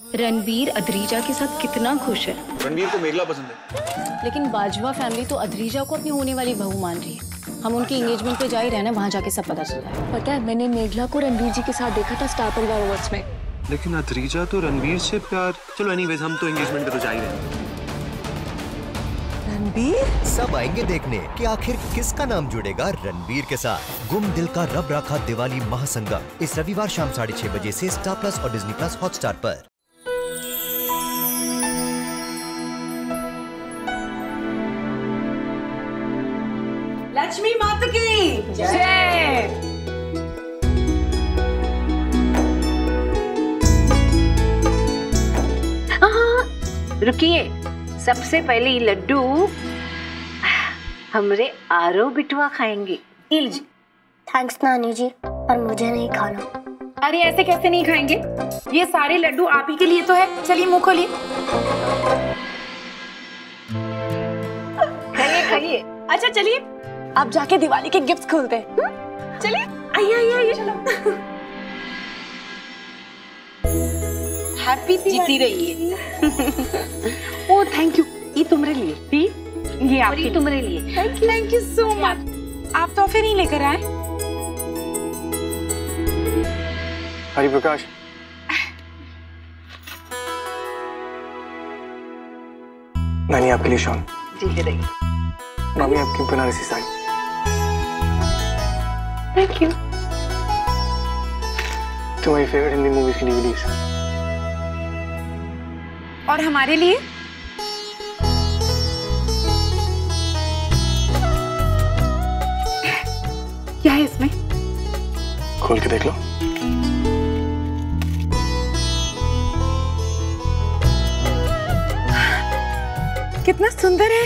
रणबीर अद्रीजा के साथ कितना खुश है। रणबीर को मेघला पसंद है। लेकिन बाजवा फैमिली तो अद्रीजा को अपनी होने वाली बहू मान रही है। हम उनकी एंगेजमेंट पे जा ही रहना, वहाँ जाके सब पता चल रहा है। पता है, मैंने मेघला को रणबीर जी के साथ देखा था स्टार परिवार अवार्ड्स में। लेकिन अद्रीजा तो रणबीर से प्यार। चलो एनीवेज, हम तो एंगेजमेंट पे तो जा ही रहे हैं। रणबीर सब आएंगे देखने कि आखिर किसका नाम जुड़ेगा रणबीर के साथ। गुम दिल का रब राखा दिवाली महासंगम इस रविवार शाम 6:30 बजे से स्टार प्लस और डिज्नी प्लस हॉटस्टार पर। लक्ष्मी माता की जय। रुकिए, सबसे पहले ये लड्डू हमरे आरो बिटवा खाएंगे। थैंक्स नानी जी, पर मुझे नहीं खाना। अरे ऐसे कैसे नहीं खाएंगे? ये सारे लड्डू आप ही के लिए तो है। चलिए मुंह खोलिए। खाइए खाइए। अच्छा चलिए, आप जाके दिवाली के गिफ्ट्स खोलते हैं। चलिए आइए आइए आइए। चलो। हैप्पी जीती रहिए। ओ थैंक यू। ये तुम्हारे लिए थी, ये आपकी तुम्हारे लिए। Thank you so much. आप तोहफे नहीं लेकर आए? हरि प्रकाश, नानी आपके लिए शॉल। जीते रहिए। मामी आपकी बनारसी साड़ी। Thank you. तुम्हारी फेवरेट हिंदी मूवीज की डीवीडीज। और हमारे लिए क्या है इसमें? खोल के देख लो। कितना सुंदर है।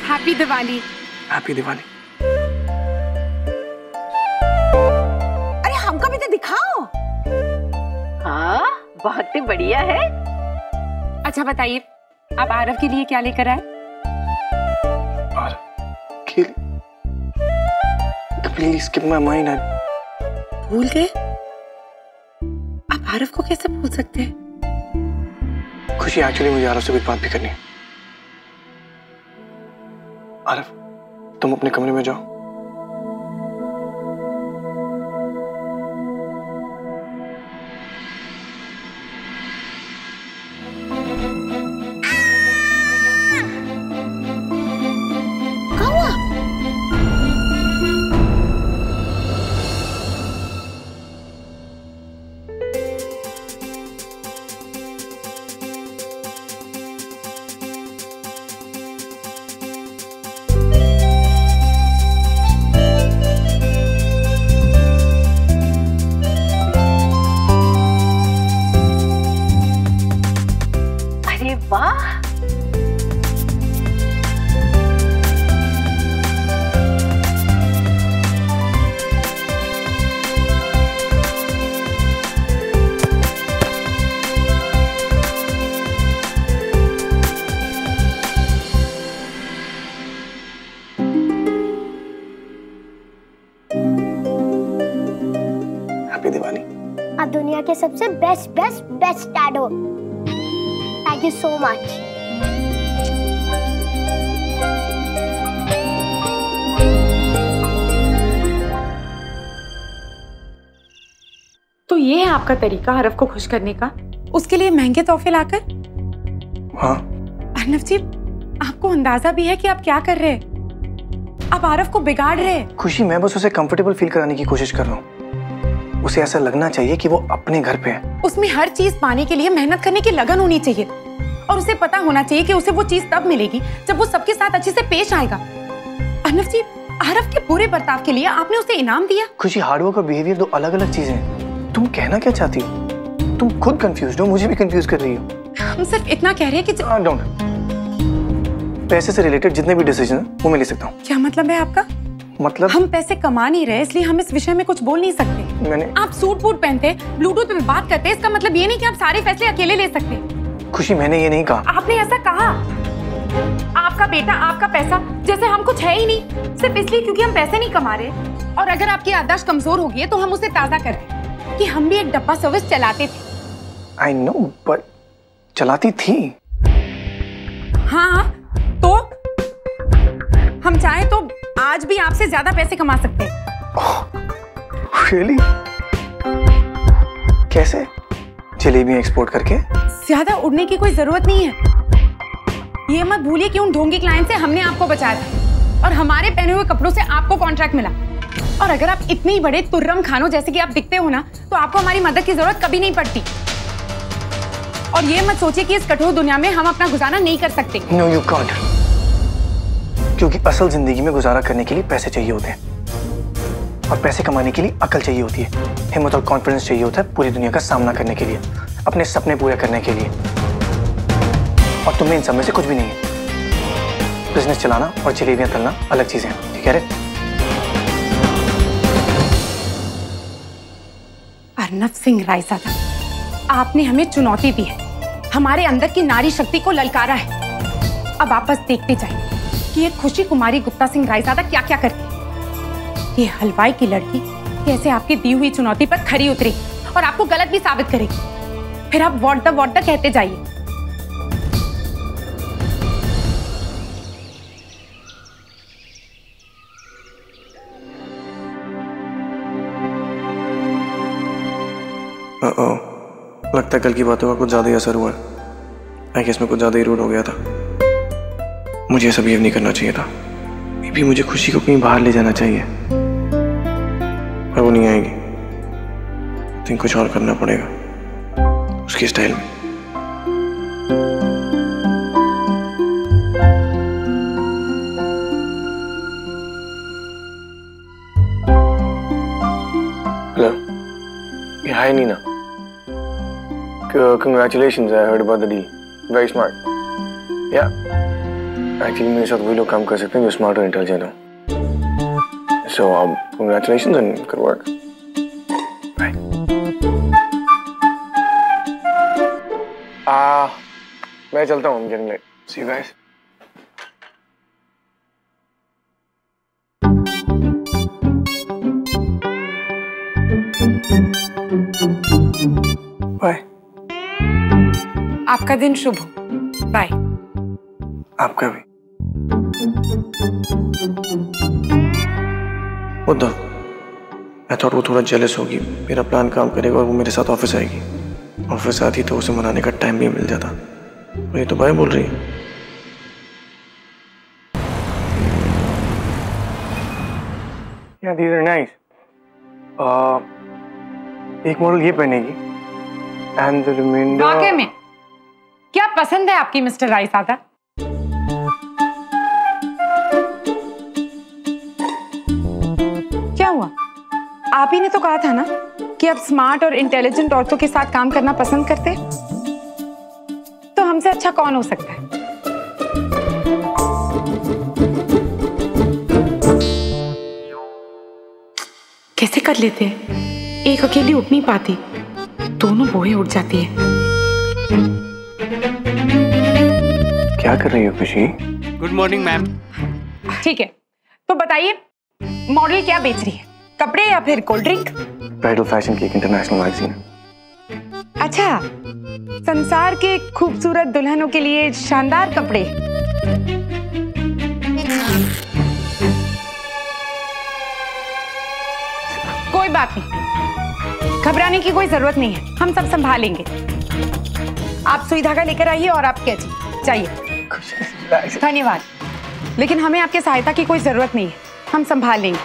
हैप्पी दिवाली। हैप्पी दिवाली। अरे हमको भी तो दिखाओ। हाँ, बहुत ही बढ़िया है। अच्छा बताइए, आप आरव के लिए क्या लेकर आए? Please keep my mind. भूल गए? आप आरव को कैसे भूल सकते हैं? खुशी, एक्चुअली मुझे आरव से कुछ बात भी करनी है। आरव, तुम अपने कमरे में जाओ। वाह, हैप्पी दिवाली। आप दुनिया के सबसे बेस्ट डैड हो। Thank you so much. तो ये है आपका तरीका आरव को खुश करने का? उसके लिए महंगे तोहफे लाकर? हाँ। अर्नव जी, आपको अंदाजा भी है कि आप क्या कर रहे हैं? आप आरव को बिगाड़ रहे हैं। खुशी, मैं बस उसे कंफर्टेबल फील कराने की कोशिश कर रहा हूँ। उसे ऐसा लगना चाहिए कि वो अपने घर पे है। उसमें हर चीज पाने के लिए मेहनत करने की लगन होनी चाहिए, और उसे पता होना चाहिए कि उसे वो चीज तब मिलेगी जब वो सबके साथ अच्छे से पेश आएगा। अर्नव जी, आरव के बुरे बर्ताव के लिए आपने उसे इनाम दिया। खुशी, हार्डवर्क और बिहेवियर दो अलग अलग चीजें हैं। तुम कहना क्या चाहती हो? तुम खुद कंफ्यूज हो, मुझे भी कंफ्यूज कर रही हो। हम सिर्फ इतना कह रहे हैं कि डोंट। पैसे से रिलेटेड जितने भी डिसीजन हैं वो मैं ले सकता हूँ। क्या मतलब है आपका? मतलब हम पैसे कमा नहीं रहे, इसलिए हम इस विषय में कुछ बोल नहीं सकते। मैंने आप सूट बूट पहनते, ब्लूटूथ पे बात करते, इसका मतलब ये नहीं कि आप सारे फैसले अकेले ले सकते। खुशी, मैंने ये नहीं कहा। आपने ऐसा कहा। आपका बेटा, आपका पैसा, जैसे हम कुछ है ही नहीं, सिर्फ इसलिए क्योंकि हम पैसे नहीं कमा रहे। और अगर आपकी याददाश्त कमजोर होगी है तो हम उसे ताजा कर दें। कि हम भी एक डब्बा सर्विस चलाते थे। आई नो, बट चलाती थी। हाँ, तो हम चाहे तो आज भी आपसे ज्यादा पैसे कमा सकते हैं। Really? कैसे? जलेबियां एक्सपोर्ट करके? ज्यादा उड़ने की कोई जरूरत नहीं है। ये मत भूलिए कि उन ढोंगी क्लाइंट से हमने आपको बचाया था और हमारे पहने हुए कपड़ों से आपको कॉन्ट्रैक्ट मिला। और अगर आप इतने बड़े तुर्रम खानों जैसे कि आप दिखते हो ना, तो आपको हमारी मदद की जरूरत कभी नहीं पड़ती। और ये मत सोचिए कि इस कठोर दुनिया में हम अपना गुजारा नहीं कर सकते। No, you can't. क्योंकि असल जिंदगी में गुजारा करने के लिए पैसे चाहिए होते हैं और पैसे कमाने के लिए अकल चाहिए होती है, हिम्मत और कॉन्फिडेंस चाहिए होता है पूरी दुनिया का सामना करने के लिए, अपने सपने पूरे करने के लिए। और तुम्हें इन सब में से कुछ भी नहीं है। बिजनेस चलाना और जलेबियां तलना अलग चीजें हैं, ठीक है? अर्नब सिंह रायजादा, आपने हमें चुनौती दी है, हमारे अंदर की नारी शक्ति को ललकारा है। अब आप बस देखते जाइए कि ये खुशी कुमारी गुप्ता सिंह रायजादा क्या क्या करती है। ये हलवाई की लड़की कैसे आपकी दी हुई चुनौती पर खरी उतरेगी और आपको गलत भी साबित करेगी। फिर आप व्हाट द कहते जाइए। लगता है कल की बातों का कुछ ज्यादा ही असर हुआ है। आई गेस मैं कुछ ज्यादा ही रूड हो गया था। मुझे ऐसा बिहेव नहीं करना चाहिए था। भी मुझे खुशी को कहीं बाहर ले जाना चाहिए, पर वो नहीं आएगी। थिंक कुछ और करना पड़ेगा उसके स्टाइल में। Hello, hi Nina. Congratulations, I heard about the deal. Very smart. Yeah. Actually, मेरे साथ वही लोग काम कर सकते हैं जो स्मार्ट और इंटेलिजेंट हो। So, congratulations and good work. Bye. मैं चलता हूँ, I'm getting late. See you guys. Bye. आपका दिन शुभ हो। बाय। आपका भी। उद्धव, मैं थॉट वो थोड़ा जेलस होगी, मेरा प्लान काम करेगा और वो मेरे साथ ऑफिस आएगी। ऑफिस आती तो उसे मनाने का टाइम भी मिल जाता। और ये तो बाय बोल रही है। Yeah, these are nice. एक मॉडल ये पहनेगी and the remainder। वाकई में क्या पसंद है आपकी मिस्टर रायजादा? क्या हुआ? आप ही ने तो कहा था ना कि आप स्मार्ट और इंटेलिजेंट औरतों के साथ काम करना पसंद करते हैं। तो हमसे अच्छा कौन हो सकता है? कैसे कर लेते हैं? एक अकेली उठ नहीं पाती, दोनों बोहे उठ जाती है। क्या कर रही हो खुशी? Good morning ma'am. ठीक है, तो बताइए मॉडल क्या बेच रही है, कपड़े या फिर कोल्ड ड्रिंक? ब्राइडल फैशन की एक इंटरनेशनल मैगजीन। अच्छा, संसार के खूबसूरत दुल्हनों के लिए शानदार कपड़े। कोई बात नहीं, घबराने की कोई जरूरत नहीं है, हम सब संभाल लेंगे। आप सुई धागा लेकर आइए और आप कैची चाहिए। धन्यवाद, लेकिन हमें आपके सहायता की कोई जरूरत नहीं है, हम संभाल लेंगे।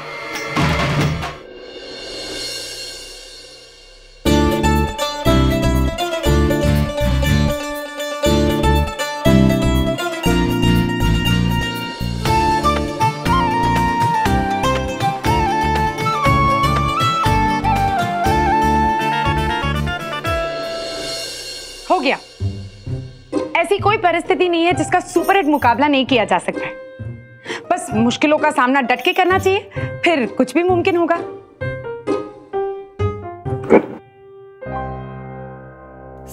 हो गया। ऐसी कोई परिस्थिति नहीं है जिसका सुपरहिट मुकाबला नहीं किया जा सकता है। बस मुश्किलों का सामना डट के करना चाहिए, फिर कुछ भी मुमकिन होगा।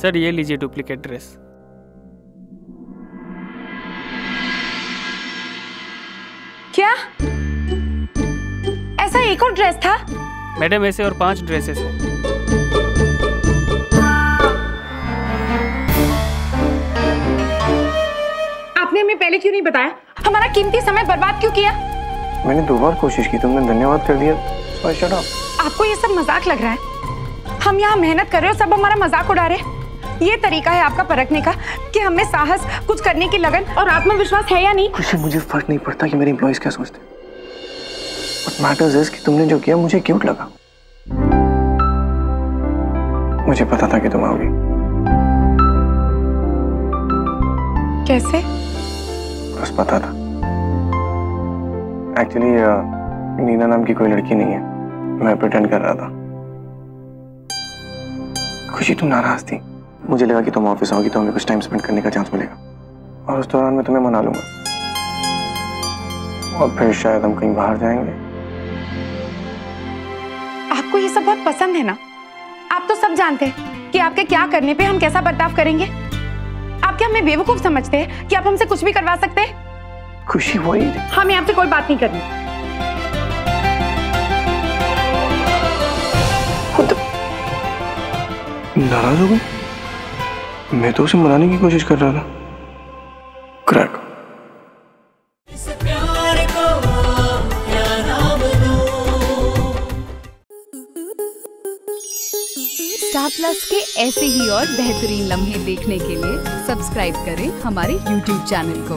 सर ये लीजिए डुप्लीकेट ड्रेस। क्या ऐसा एक और ड्रेस था? मैडम ऐसे और 5 ड्रेसेस हैं। बताया? हमारा कीमती समय बर्बाद क्यों किया? मैंने 2 बार कोशिश की, तुमने धन्यवाद कर दिया। Shut up. आपको ये सब मजाक लग रहा है? हम यहाँ मेहनत कर रहे हो, सब हमारा मजाक उड़ा रहे हैं। ये तरीका है आपका परखने का कि हमें साहस, कुछ करने की लगन और आत्मविश्वास है या नहीं? खुशी, मुझे फर्क नहीं पड़ता कि मेरे एम्प्लॉइज क्या सोचते हैं। What matters is कि तुमने जो किया मुझे क्यूट लगा। मुझे पता था कि तुम आओगी। कैसे? बस पता था। एक्चुअली नीना नाम की कोई लड़की नहीं है, मैं प्रिटेंड कर रहा था। खुशी, तुम नाराज थी, मुझे लगा कि तुम ऑफिस आओगी तो हमें कुछ टाइम स्पेंड करने का चांस मिलेगा, और उस दौरान मैं तुम्हें मना लूंगा, और फिर शायद हम कहीं बाहर जाएंगे। आपको ये सब बहुत पसंद है ना? आप तो सब जानते हैं कि आपके क्या करने पे हम कैसा बर्ताव करेंगे। आप क्या हमें बेवकूफ समझते हैं कि आप हमसे कुछ भी करवा सकते हैं? खुशी, वही हमें आपसे कोई बात नहीं करनी। नाराज हो गई? मैं तो उसे मनाने की कोशिश कर रहा था। क्रैक। स्टार प्लस के ऐसे ही और बेहतरीन लम्हे देखने के लिए सब्सक्राइब करें हमारे YouTube चैनल को।